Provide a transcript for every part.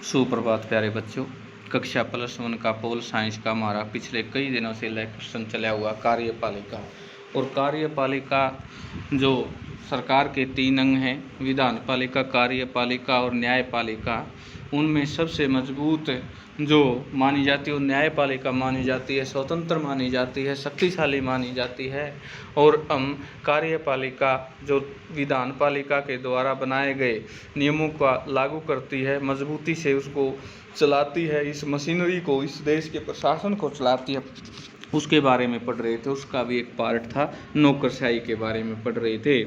सुप्रभात प्यारे बच्चों। कक्षा +1 का पोल साइंस का हमारा पिछले कई दिनों से लेक्चर चला हुआ कार्यपालिका और कार्यपालिका जो सरकार के 3 अंग हैं, विधान पालिका, कार्यपालिका और न्यायपालिका। उनमें सबसे मजबूत जो मानी जाती है वो न्यायपालिका मानी जाती है, स्वतंत्र मानी जाती है, शक्तिशाली मानी जाती है। और कार्यपालिका जो विधान पालिका के द्वारा बनाए गए नियमों का लागू करती है, मजबूती से उसको चलाती है, इस मशीनरी को, इस देश के प्रशासन को चलाती है, उसके बारे में पढ़ रहे थे। उसका भी एक पार्ट था, नौकरशाही के बारे में पढ़ रहे थे।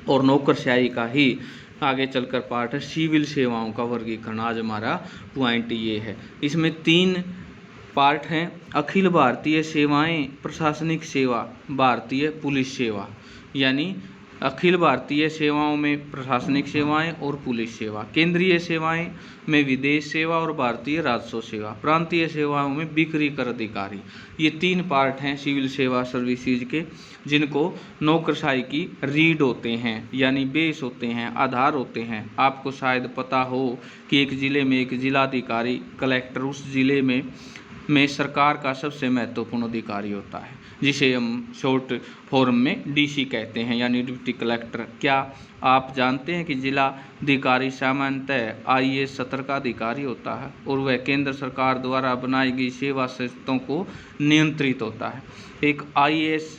और नौकरशाही का ही आगे चलकर पार्ट है सिविल सेवाओं का वर्गीकरण। आज हमारा पॉइंट ये है। इसमें 3 पार्ट हैं: अखिल भारतीय सेवाएं, प्रशासनिक सेवा, भारतीय पुलिस सेवा। यानी अखिल भारतीय सेवाओं में प्रशासनिक सेवाएं और पुलिस सेवा, केंद्रीय सेवाएं में विदेश सेवा और भारतीय राजस्व सेवा, प्रांतीय सेवाओं में बिक्री कर अधिकारी। ये 3 पार्ट हैं सिविल सेवा सर्विसेज के, जिनको नौकरशाही की रीढ़ होते हैं, यानी बेस होते हैं, आधार होते हैं। आपको शायद पता हो कि एक ज़िले में एक जिलाधिकारी, कलेक्टर, उस ज़िले में सरकार का सबसे महत्वपूर्ण अधिकारी होता है, जिसे हम शॉर्ट फॉर्म में डीसी कहते हैं, यानी डिप्टी कलेक्टर। क्या आप जानते हैं कि जिलाधिकारी सामान्यतः आईएएस स्तर का अधिकारी होता है और वह केंद्र सरकार द्वारा बनाई गई सेवा शर्तों को नियंत्रित होता है। एक आईएएस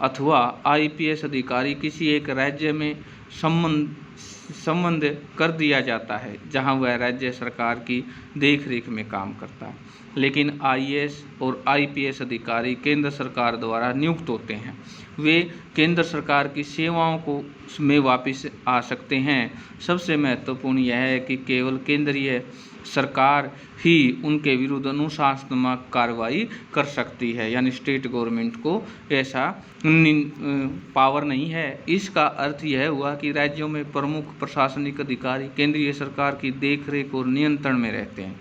अथवा आईपीएस अधिकारी किसी एक राज्य में संबंध कर दिया जाता है जहां वह राज्य सरकार की देखरेख में काम करता है। लेकिन आईएएस और आईपीएस अधिकारी केंद्र सरकार द्वारा नियुक्त होते हैं। वे केंद्र सरकार की सेवाओं को में वापस आ सकते हैं। सबसे महत्वपूर्ण यह है कि केवल केंद्रीय सरकार ही उनके विरुद्ध अनुशासनात्मक कार्रवाई कर सकती है, यानी स्टेट गवर्नमेंट को ऐसा पावर नहीं है। इसका अर्थ यह हुआ कि राज्यों में प्रमुख प्रशासनिक अधिकारी केंद्रीय सरकार की देखरेख और नियंत्रण में रहते हैं।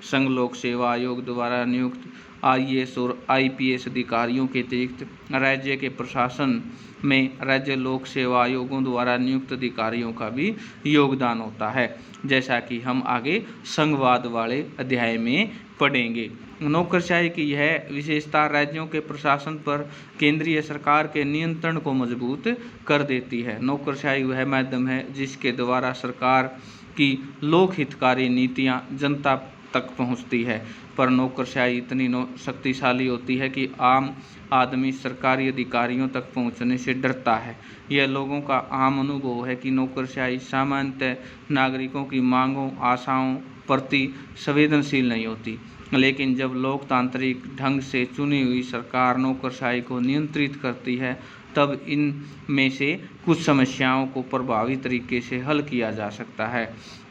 संघ लोक सेवा आयोग द्वारा नियुक्त आईएएस और आईपीएस अधिकारियों के अतिरिक्त राज्य के प्रशासन में राज्य लोक सेवा आयोगों द्वारा नियुक्त अधिकारियों का भी योगदान होता है, जैसा कि हम आगे संघवाद वाले अध्याय में पढ़ेंगे। नौकरशाही की यह विशेषता राज्यों के प्रशासन पर केंद्रीय सरकार के नियंत्रण को मजबूत कर देती है। नौकरशाही वह माध्यम है जिसके द्वारा सरकार की लोकहितकारी नीतियां जनता तक पहुंचती है, पर नौकरशाही इतनी शक्तिशाली होती है कि आम आदमी सरकारी अधिकारियों तक पहुंचने से डरता है। यह लोगों का आम अनुभव है कि नौकरशाही सामान्यतः नागरिकों की मांगों, आशाओं प्रति संवेदनशील नहीं होती। लेकिन जब लोकतांत्रिक ढंग से चुनी हुई सरकार नौकरशाही को नियंत्रित करती है, तब इन में से कुछ समस्याओं को प्रभावी तरीके से हल किया जा सकता है।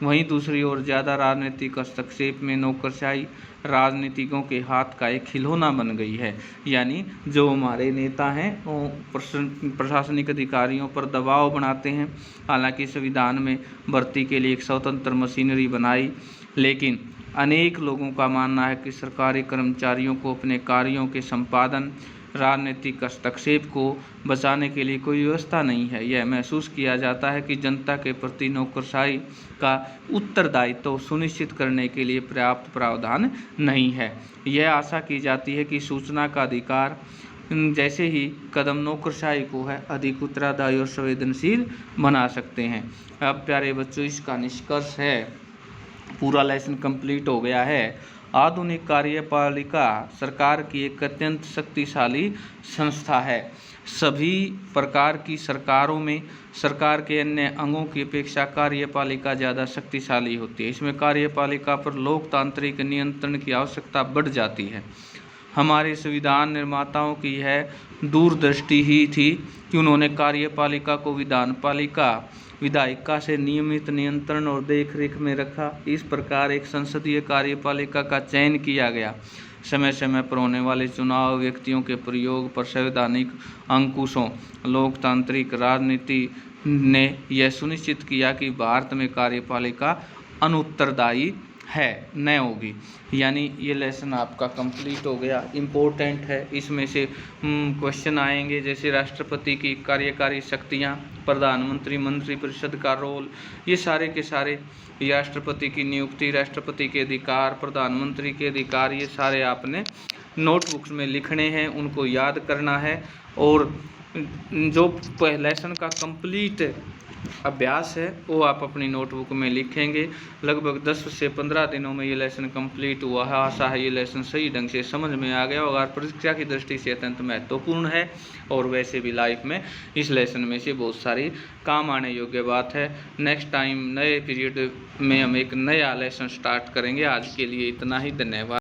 वहीं दूसरी ओर ज़्यादा राजनीतिक हस्तक्षेप में नौकरशाही राजनीतिकों के हाथ का एक खिलौना बन गई है। यानी जो हमारे नेता हैं वो प्रशासनिक अधिकारियों पर दबाव बनाते हैं। हालांकि संविधान में भर्ती के लिए एक स्वतंत्र मशीनरी बनाई, लेकिन अनेक लोगों का मानना है कि सरकारी कर्मचारियों को अपने कार्यों के संपादन, राजनीतिक हस्तक्षेप को बचाने के लिए कोई व्यवस्था नहीं है। यह महसूस किया जाता है कि जनता के प्रति नौकरशाही का उत्तरदायित्व सुनिश्चित करने के लिए पर्याप्त प्रावधान नहीं है। यह आशा की जाती है कि सूचना का अधिकार जैसे ही कदम नौकरशाही को है अधिक उत्तरदायी और संवेदनशील बना सकते हैं। अब प्यारे बच्चों, इसका निष्कर्ष है, पूरा लेसन कंप्लीट हो गया है। आधुनिक कार्यपालिका सरकार की एक अत्यंत शक्तिशाली संस्था है। सभी प्रकार की सरकारों में सरकार के अन्य अंगों की अपेक्षा कार्यपालिका ज़्यादा शक्तिशाली होती है। इसमें कार्यपालिका पर लोकतांत्रिक नियंत्रण की आवश्यकता बढ़ जाती है। हमारे संविधान निर्माताओं की यह दूरदृष्टि ही थी कि उन्होंने कार्यपालिका को विधायिका से नियमित नियंत्रण और देखरेख में रखा। इस प्रकार एक संसदीय कार्यपालिका का चयन किया गया। समय समय पर होने वाले चुनाव, व्यक्तियों के प्रयोग पर संवैधानिक अंकुशों, लोकतांत्रिक राजनीति ने यह सुनिश्चित किया कि भारत में कार्यपालिका अनुत्तरदायी है, न होगी। यानी ये लेसन आपका कंप्लीट हो गया। इम्पोर्टेंट है, इसमें से क्वेश्चन आएंगे, जैसे राष्ट्रपति की कार्यकारी शक्तियाँ, प्रधानमंत्री मंत्रिपरिषद का रोल, ये सारे के सारे, राष्ट्रपति की नियुक्ति, राष्ट्रपति के अधिकार, प्रधानमंत्री के अधिकार, ये सारे आपने नोटबुक्स में लिखने हैं, उनको याद करना है। और जो लेसन का कंप्लीट अभ्यास है वो आप अपनी नोटबुक में लिखेंगे। लगभग 10 से 15 दिनों में ये लेसन कंप्लीट हुआ है। आशा है ये लेसन सही ढंग से समझ में आ गया होगा, परीक्षा की दृष्टि से अत्यंत महत्वपूर्ण है और वैसे भी लाइफ में इस लेसन में से बहुत सारी काम आने योग्य बात है। नेक्स्ट टाइम नए पीरियड में हम एक नया लेसन स्टार्ट करेंगे। आज के लिए इतना ही, धन्यवाद।